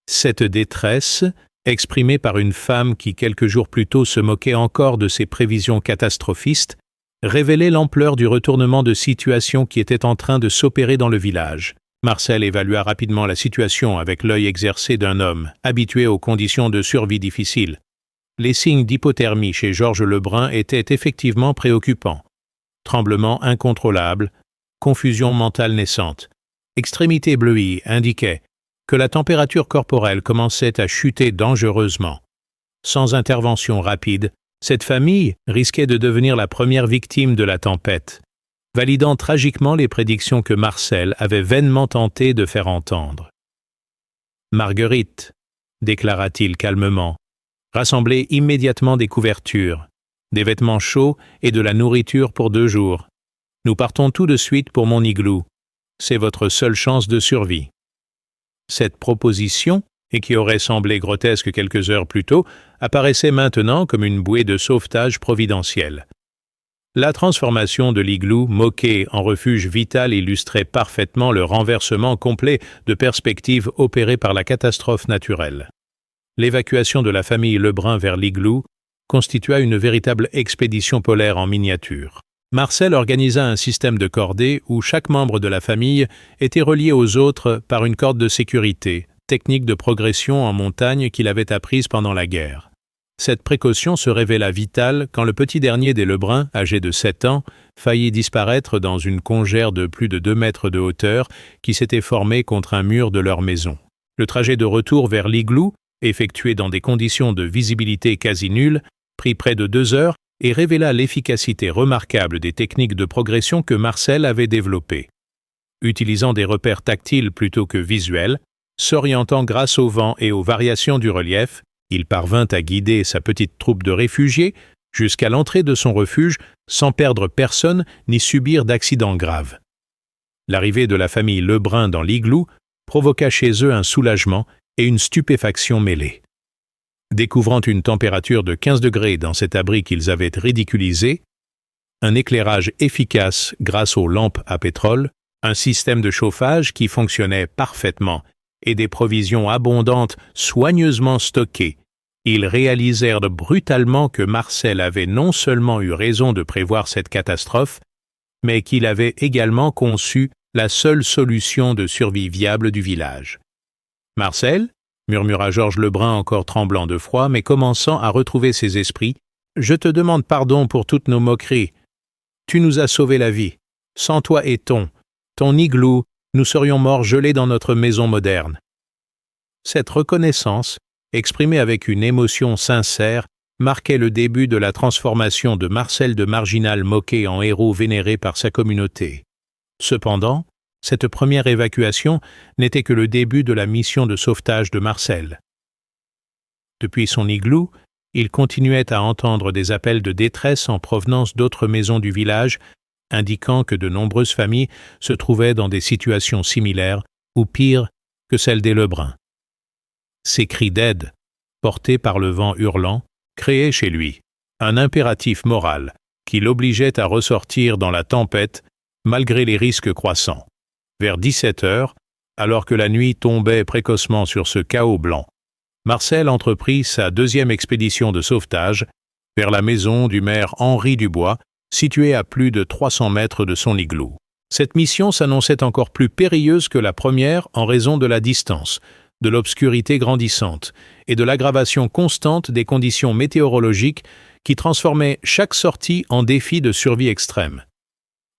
Cette détresse, exprimée par une femme qui quelques jours plus tôt se moquait encore de ses prévisions catastrophistes, révélait l'ampleur du retournement de situation qui était en train de s'opérer dans le village. Marcel évalua rapidement la situation avec l'œil exercé d'un homme, habitué aux conditions de survie difficiles. Les signes d'hypothermie chez Georges Lebrun étaient effectivement préoccupants. Tremblements incontrôlables, confusion mentale naissante. Extrémités bleuies indiquaient que la température corporelle commençait à chuter dangereusement. Sans intervention rapide, cette famille risquait de devenir la première victime de la tempête, validant tragiquement les prédictions que Marcel avait vainement tenté de faire entendre. « Marguerite, déclara-t-il calmement, rassemblez immédiatement des couvertures, des vêtements chauds et de la nourriture pour 2 jours. Nous partons tout de suite pour mon igloo. C'est votre seule chance de survie. » Cette proposition, et qui aurait semblé grotesque quelques heures plus tôt, apparaissait maintenant comme une bouée de sauvetage providentielle. La transformation de l'igloo, moqué en refuge vital, illustrait parfaitement le renversement complet de perspective opéré par la catastrophe naturelle. L'évacuation de la famille Lebrun vers l'igloo constitua une véritable expédition polaire en miniature. Marcel organisa un système de cordées où chaque membre de la famille était relié aux autres par une corde de sécurité, technique de progression en montagne qu'il avait apprise pendant la guerre. Cette précaution se révéla vitale quand le petit dernier des Lebrun, âgé de 7 ans, faillit disparaître dans une congère de plus de 2 mètres de hauteur qui s'était formée contre un mur de leur maison. Le trajet de retour vers l'igloo, effectué dans des conditions de visibilité quasi nulles, prit près de 2 heures et révéla l'efficacité remarquable des techniques de progression que Marcel avait développées. Utilisant des repères tactiles plutôt que visuels, s'orientant grâce au vent et aux variations du relief, il parvint à guider sa petite troupe de réfugiés jusqu'à l'entrée de son refuge sans perdre personne ni subir d'accidents graves. L'arrivée de la famille Lebrun dans l'igloo provoqua chez eux un soulagement et une stupéfaction mêlée. Découvrant une température de 15 degrés dans cet abri qu'ils avaient ridiculisé, un éclairage efficace grâce aux lampes à pétrole, un système de chauffage qui fonctionnait parfaitement et des provisions abondantes soigneusement stockées, ils réalisèrent brutalement que Marcel avait non seulement eu raison de prévoir cette catastrophe, mais qu'il avait également conçu la seule solution de survie viable du village. « Marcel » murmura Georges Lebrun encore tremblant de froid, mais commençant à retrouver ses esprits, « je te demande pardon pour toutes nos moqueries. Tu nous as sauvé la vie. Sans toi et ton igloo, nous serions morts gelés dans notre maison moderne. » Cette reconnaissance, exprimée avec une émotion sincère, marquait le début de la transformation de Marcel de marginal moqué en héros vénéré par sa communauté. Cependant, cette première évacuation n'était que le début de la mission de sauvetage de Marcel. Depuis son igloo, il continuait à entendre des appels de détresse en provenance d'autres maisons du village, indiquant que de nombreuses familles se trouvaient dans des situations similaires, ou pires que celles des Lebrun. Ces cris d'aide, portés par le vent hurlant, créaient chez lui un impératif moral qui l'obligeait à ressortir dans la tempête malgré les risques croissants. Vers 17 heures, alors que la nuit tombait précocement sur ce chaos blanc, Marcel entreprit sa deuxième expédition de sauvetage vers la maison du maire Henri Dubois, située à plus de 300 mètres de son igloo. Cette mission s'annonçait encore plus périlleuse que la première en raison de la distance, de l'obscurité grandissante et de l'aggravation constante des conditions météorologiques qui transformaient chaque sortie en défi de survie extrême.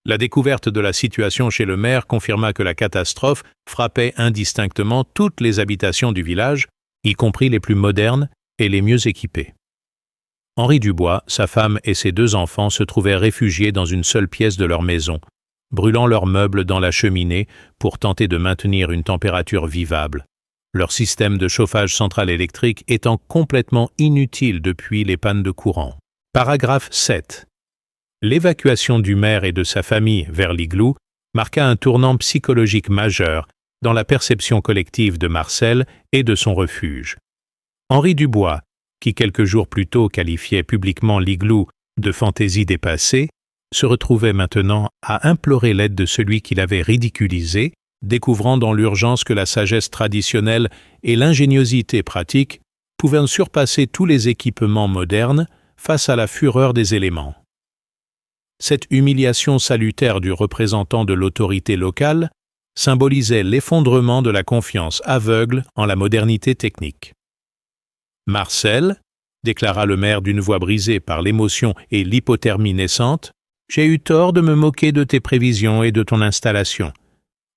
La découverte de la situation chez le maire confirma que la catastrophe frappait indistinctement toutes les habitations du village, y compris les plus modernes et les mieux équipées. Henri Dubois, sa femme et ses 2 enfants se trouvaient réfugiés dans une seule pièce de leur maison, brûlant leurs meubles dans la cheminée pour tenter de maintenir une température vivable, leur système de chauffage central électrique étant complètement inutile depuis les pannes de courant. Paragraphe 7. L'évacuation du maire et de sa famille vers l'igloo marqua un tournant psychologique majeur dans la perception collective de Marcel et de son refuge. Henri Dubois, qui quelques jours plus tôt qualifiait publiquement l'igloo de fantaisie dépassée, se retrouvait maintenant à implorer l'aide de celui qu'il avait ridiculisé, découvrant dans l'urgence que la sagesse traditionnelle et l'ingéniosité pratique pouvaient surpasser tous les équipements modernes face à la fureur des éléments. Cette humiliation salutaire du représentant de l'autorité locale symbolisait l'effondrement de la confiance aveugle en la modernité technique. « Marcel, » déclara le maire d'une voix brisée par l'émotion et l'hypothermie naissante, « j'ai eu tort de me moquer de tes prévisions et de ton installation.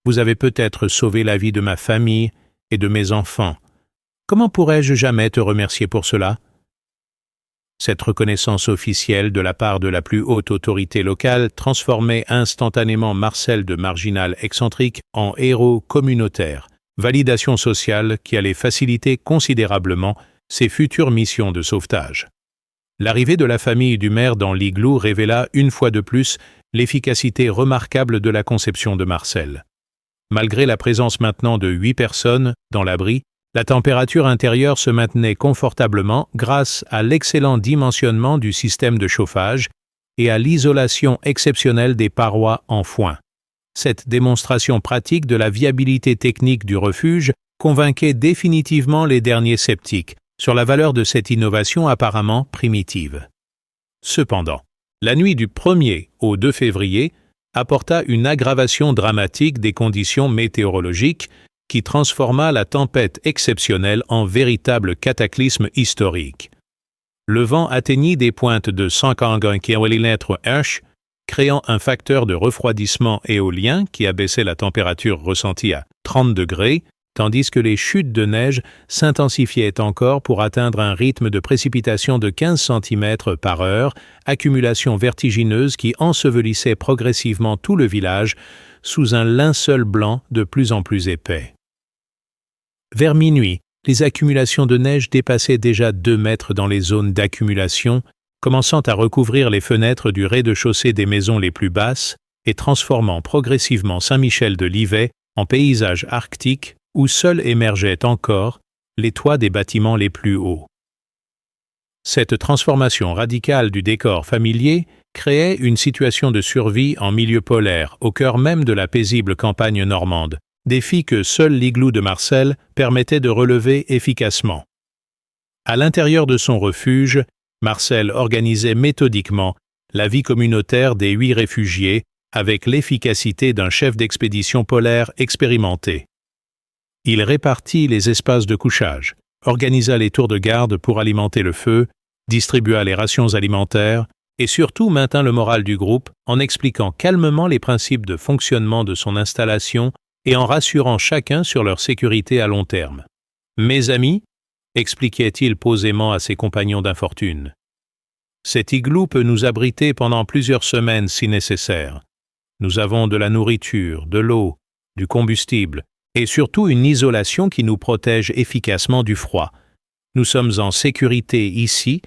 Vous avez peut-être sauvé la vie de ma famille et de mes enfants. Comment pourrais-je jamais te remercier pour cela ?» Cette reconnaissance officielle de la part de la plus haute autorité locale transformait instantanément Marcel de marginal excentrique en héros communautaire, validation sociale qui allait faciliter considérablement ses futures missions de sauvetage. L'arrivée de la famille du maire dans l'igloo révéla une fois de plus l'efficacité remarquable de la conception de Marcel. Malgré la présence maintenant de 8 personnes dans l'abri, la température intérieure se maintenait confortablement grâce à l'excellent dimensionnement du système de chauffage et à l'isolation exceptionnelle des parois en foin. Cette démonstration pratique de la viabilité technique du refuge convainquait définitivement les derniers sceptiques sur la valeur de cette innovation apparemment primitive. Cependant, la nuit du 1er au 2 février apporta une aggravation dramatique des conditions météorologiques qui transforma la tempête exceptionnelle en véritable cataclysme historique. Le vent atteignit des pointes de 141 km/h, créant un facteur de refroidissement éolien qui abaissait la température ressentie à 30 degrés, tandis que les chutes de neige s'intensifiaient encore pour atteindre un rythme de précipitation de 15 cm par heure, accumulation vertigineuse qui ensevelissait progressivement tout le village sous un linceul blanc de plus en plus épais. Vers minuit, les accumulations de neige dépassaient déjà 2 mètres dans les zones d'accumulation, commençant à recouvrir les fenêtres du rez-de-chaussée des maisons les plus basses et transformant progressivement Saint-Michel-de-Livet en paysage arctique où seuls émergeaient encore les toits des bâtiments les plus hauts. Cette transformation radicale du décor familier créait une situation de survie en milieu polaire, au cœur même de la paisible campagne normande, défi que seul l'igloo de Marcel permettait de relever efficacement. À l'intérieur de son refuge, Marcel organisait méthodiquement la vie communautaire des 8 réfugiés avec l'efficacité d'un chef d'expédition polaire expérimenté. Il répartit les espaces de couchage, organisa les tours de garde pour alimenter le feu, distribua les rations alimentaires et surtout maintint le moral du groupe en expliquant calmement les principes de fonctionnement de son installation et en rassurant chacun sur leur sécurité à long terme. « Mes amis », expliquait-il posément à ses compagnons d'infortune, « cet igloo peut nous abriter pendant plusieurs semaines si nécessaire. Nous avons de la nourriture, de l'eau, du combustible et surtout une isolation qui nous protège efficacement du froid. Nous sommes en sécurité ici,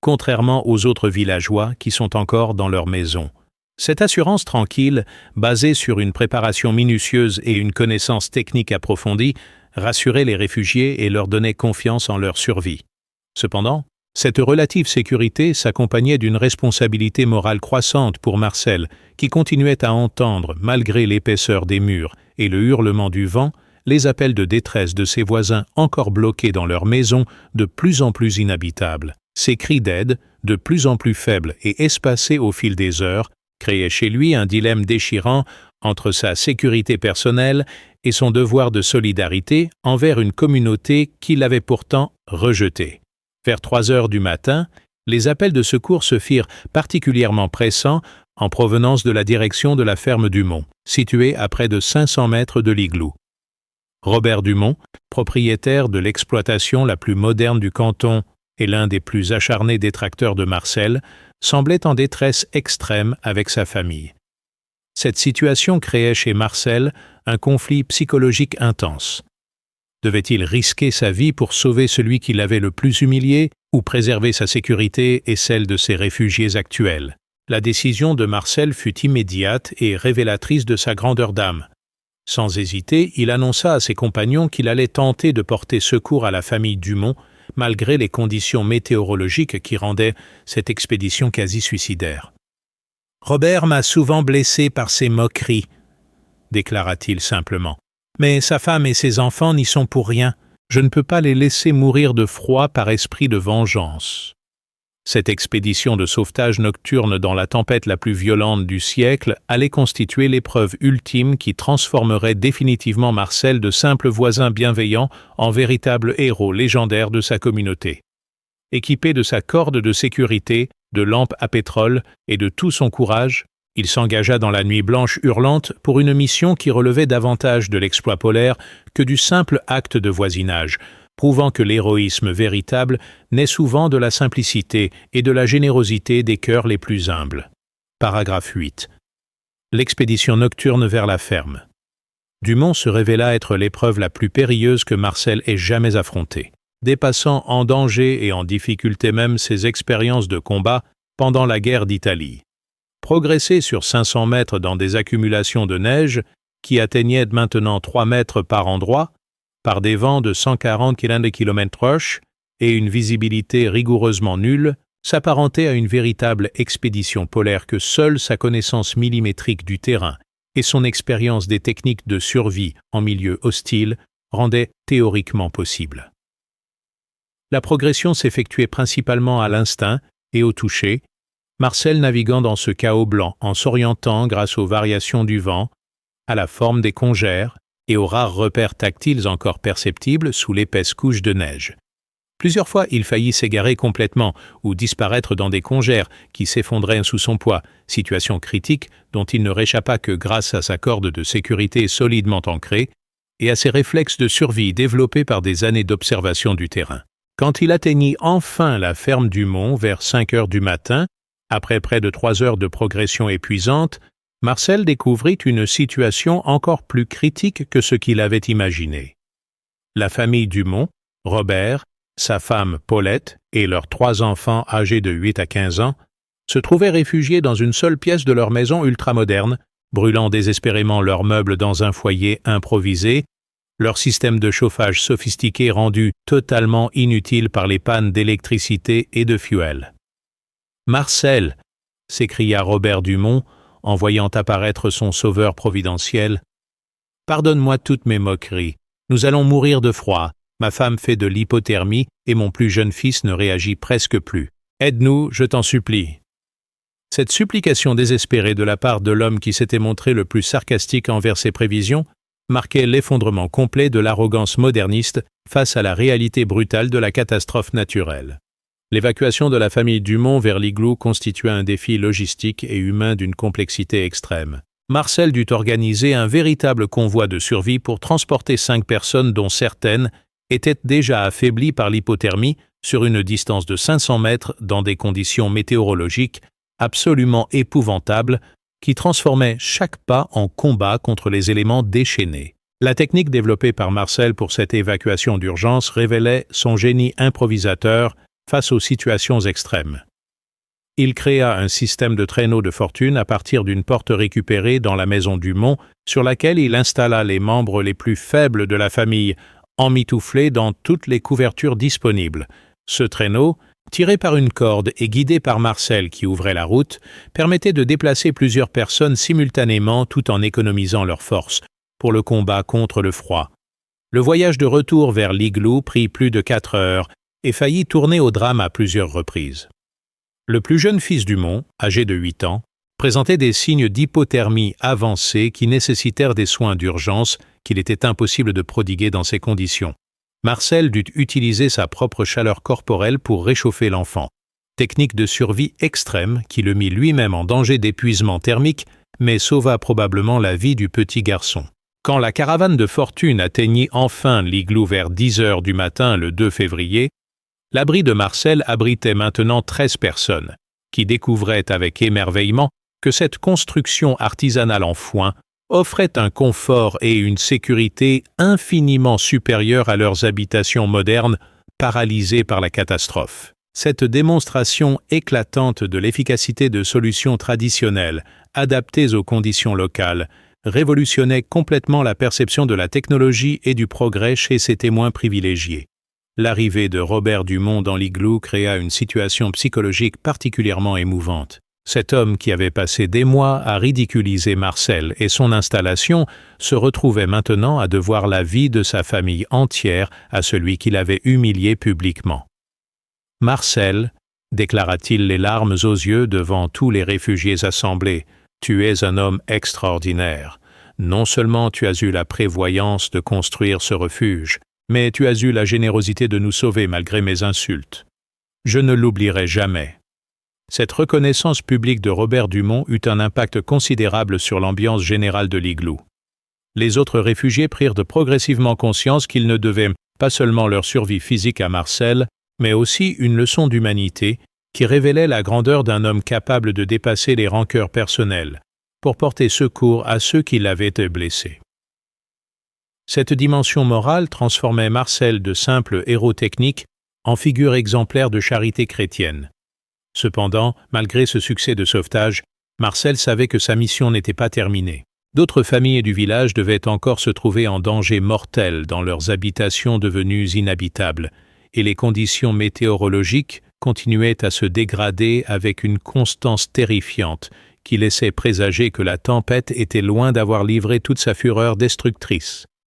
contrairement aux autres villageois qui sont encore dans leur maison. » Cette assurance tranquille, basée sur une préparation minutieuse et une connaissance technique approfondie, rassurait les réfugiés et leur donnait confiance en leur survie. Cependant, cette relative sécurité s'accompagnait d'une responsabilité morale croissante pour Marcel, qui continuait à entendre, malgré l'épaisseur des murs et le hurlement du vent, les appels de détresse de ses voisins encore bloqués dans leur maison de plus en plus inhabitables. Ces cris d'aide, de plus en plus faibles et espacés au fil des heures, créaient chez lui un dilemme déchirant entre sa sécurité personnelle et son devoir de solidarité envers une communauté qui l'avait pourtant rejeté. Vers 3 heures du matin, les appels de secours se firent particulièrement pressants en provenance de la direction de la ferme Dumont, située à près de 500 mètres de l'igloo. Robert Dumont, propriétaire de l'exploitation la plus moderne du canton et l'un des plus acharnés détracteurs de Marcel, semblait en détresse extrême avec sa famille. Cette situation créait chez Marcel un conflit psychologique intense. Devait-il risquer sa vie pour sauver celui qui l'avait le plus humilié ou préserver sa sécurité et celle de ses réfugiés actuels? La décision de Marcel fut immédiate et révélatrice de sa grandeur d'âme. Sans hésiter, il annonça à ses compagnons qu'il allait tenter de porter secours à la famille Dumont, malgré les conditions météorologiques qui rendaient cette expédition quasi suicidaire. « Robert m'a souvent blessé par ses moqueries », déclara-t-il simplement. « Mais sa femme et ses enfants n'y sont pour rien. Je ne peux pas les laisser mourir de froid par esprit de vengeance. » Cette expédition de sauvetage nocturne dans la tempête la plus violente du siècle allait constituer l'épreuve ultime qui transformerait définitivement Marcel de simple voisin bienveillant en véritable héros légendaire de sa communauté. Équipé de sa corde de sécurité, de lampes à pétrole et de tout son courage, il s'engagea dans la nuit blanche hurlante pour une mission qui relevait davantage de l'exploit polaire que du simple acte de voisinage, prouvant que l'héroïsme véritable naît souvent de la simplicité et de la générosité des cœurs les plus humbles. Paragraphe 8. L'expédition nocturne vers la ferme. Dumont se révéla être l'épreuve la plus périlleuse que Marcel ait jamais affrontée, dépassant en danger et en difficulté même ses expériences de combat pendant la guerre d'Italie. Progresser sur 500 mètres dans des accumulations de neige qui atteignaient maintenant 3 mètres par endroit, par des vents de 140 km/h et une visibilité rigoureusement nulle, s'apparentait à une véritable expédition polaire que seule sa connaissance millimétrique du terrain et son expérience des techniques de survie en milieu hostile rendaient théoriquement possible. La progression s'effectuait principalement à l'instinct et au toucher, Marcel naviguant dans ce chaos blanc en s'orientant grâce aux variations du vent, à la forme des congères, et aux rares repères tactiles encore perceptibles sous l'épaisse couche de neige. Plusieurs fois, il faillit s'égarer complètement ou disparaître dans des congères qui s'effondraient sous son poids, situation critique dont il ne réchappa que grâce à sa corde de sécurité solidement ancrée et à ses réflexes de survie développés par des années d'observation du terrain. Quand il atteignit enfin la ferme Dumont vers 5 heures du matin, après près de 3 heures de progression épuisante, Marcel découvrit une situation encore plus critique que ce qu'il avait imaginé. La famille Dumont, Robert, sa femme Paulette et leurs 3 enfants âgés de 8 à 15 ans, se trouvaient réfugiés dans une seule pièce de leur maison ultramoderne, brûlant désespérément leurs meubles dans un foyer improvisé leur système de chauffage sophistiqué rendu totalement inutile par les pannes d'électricité et de fuel. « Marcel !» s'écria Robert Dumont, en voyant apparaître son sauveur providentiel. « Pardonne-moi toutes mes moqueries. Nous allons mourir de froid. Ma femme fait de l'hypothermie et mon plus jeune fils ne réagit presque plus. Aide-nous, je t'en supplie. » Cette supplication désespérée de la part de l'homme qui s'était montré le plus sarcastique envers ses prévisions marquait l'effondrement complet de l'arrogance moderniste face à la réalité brutale de la catastrophe naturelle. L'évacuation de la famille Dumont vers l'igloo constituait un défi logistique et humain d'une complexité extrême. Marcel dut organiser un véritable convoi de survie pour transporter 5 personnes dont certaines étaient déjà affaiblies par l'hypothermie sur une distance de 500 mètres dans des conditions météorologiques absolument épouvantables qui transformaient chaque pas en combat contre les éléments déchaînés. La technique développée par Marcel pour cette évacuation d'urgence révélait son génie improvisateur face aux situations extrêmes. Il créa un système de traîneau de fortune à partir d'une porte récupérée dans la maison Dumont, sur laquelle il installa les membres les plus faibles de la famille, emmitouflés dans toutes les couvertures disponibles. Ce traîneau, tiré par une corde et guidé par Marcel qui ouvrait la route, permettait de déplacer plusieurs personnes simultanément tout en économisant leurs forces pour le combat contre le froid. Le voyage de retour vers l'igloo prit plus de 4 heures et faillit tourner au drame à plusieurs reprises. Le plus jeune fils Dumont, âgé de 8 ans, présentait des signes d'hypothermie avancée qui nécessitèrent des soins d'urgence qu'il était impossible de prodiguer dans ces conditions. Marcel dut utiliser sa propre chaleur corporelle pour réchauffer l'enfant. Technique de survie extrême qui le mit lui-même en danger d'épuisement thermique, mais sauva probablement la vie du petit garçon. Quand la caravane de fortune atteignit enfin l'igloo vers 10 heures du matin le 2 février, l'abri de Marcel abritait maintenant 13 personnes, qui découvraient avec émerveillement que cette construction artisanale en foin offrait un confort et une sécurité infiniment supérieurs à leurs habitations modernes, paralysées par la catastrophe. Cette démonstration éclatante de l'efficacité de solutions traditionnelles, adaptées aux conditions locales, révolutionnait complètement la perception de la technologie et du progrès chez ses témoins privilégiés. L'arrivée de Robert Dumont dans l'igloo créa une situation psychologique particulièrement émouvante. Cet homme qui avait passé des mois à ridiculiser Marcel et son installation se retrouvait maintenant à devoir la vie de sa famille entière à celui qui l'avait humilié publiquement. « Marcel, déclara-t-il les larmes aux yeux devant tous les réfugiés assemblés, tu es un homme extraordinaire. Non seulement tu as eu la prévoyance de construire ce refuge, mais tu as eu la générosité de nous sauver malgré mes insultes. Je ne l'oublierai jamais. » Cette reconnaissance publique de Robert Dumont eut un impact considérable sur l'ambiance générale de l'igloo. Les autres réfugiés prirent progressivement conscience qu'ils ne devaient pas seulement leur survie physique à Marcel, mais aussi une leçon d'humanité qui révélait la grandeur d'un homme capable de dépasser les rancœurs personnelles pour porter secours à ceux qui l'avaient blessé. Cette dimension morale transformait Marcel de simple héros technique en figure exemplaire de charité chrétienne. Cependant, malgré ce succès de sauvetage, Marcel savait que sa mission n'était pas terminée. D'autres familles du village devaient encore se trouver en danger mortel dans leurs habitations devenues inhabitables, et les conditions météorologiques continuaient à se dégrader avec une constance terrifiante qui laissait présager que la tempête était loin d'avoir livré toute sa fureur destructrice.